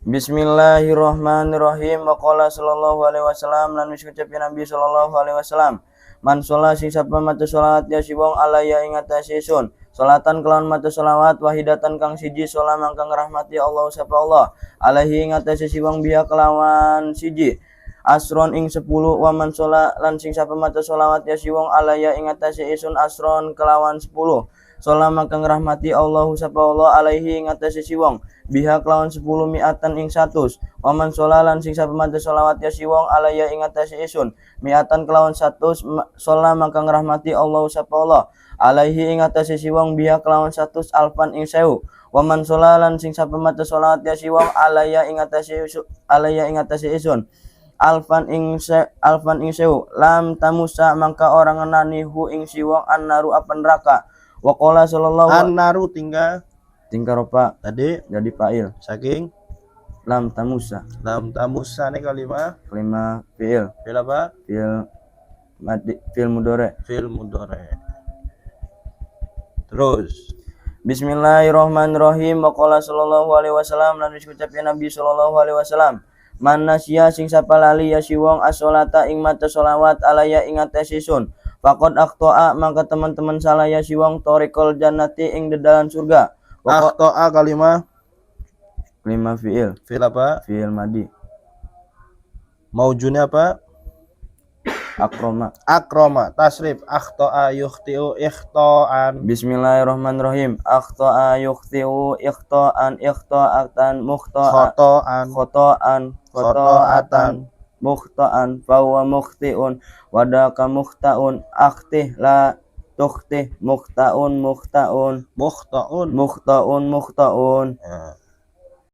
Bismillahirrahmanirrahim. Wa qala sallallahu alaihi wasallam lan wis ngucapkeun Nabi sallallahu alaihi wasallam. Man sholat sing sapa maca salat ya siwong alaya ing atase sun. Salatan kelawan maca selawat wahidatan kang siji salam kang rahmati Allah sapa Allah. Alaihi ing atase siwong biha kelawan siji. Asron ing 10 wa man sholat lan sing sapa maca selawat ya siwong alaya ing atase isun asron kelawan 10. Salam kang rahmati Allah sapa Allah alaihi ing atase siwong biha kelawan 10 mi'atan ing 100. Waman sholalan sing sapa maca sholawat ya siwong alaya ing atase isun mi'atan kelawan 100 salam kang rahmati Allah sapa Allah alaihi ing atase siwong biha kelawan 100 alfan ing 1000. Waman sholalan sing sapa maca sholawat ya siwong alaya ing atase isun alfan ing 1000 lam tamusa mangka orang ngenani hu ing siwong annaru apan neraka. Wa qala sallallahu An-naru tinggal tingkaropa tadi jadi fa'il saking lam tamusa lam tamusa nih kalimah fi'il apa? fi'il mudhari. Fil mudhari. Terus Bismillahirrahmanirrahim. Wa qala sallallahu alaihi wasallam lan ucapkeun Nabi sallallahu alaihi wasallam. Man nasiya sing sapa lali ya siwong as-sholata ing maca sholawat alaya ing atase sun. Faqad aqta'a maka teman-teman salah ya siwong tariqul jannati ing dedalan surga. akhta'a kalimah Fi'il apa? fi'il madi. Maujunnya apa? Akroma. Tasrif akhta'a yukhti'u ikhta'an. Bismillahirrahmanirrahim. Akhta'a yukhti'u ikhta'an ikhta'atan khata'atan mukhta'an fahuwa mukhti'un wadaka mukhta'un akhtih la tukhtih mukhta'un. Mukhta'un. Ya.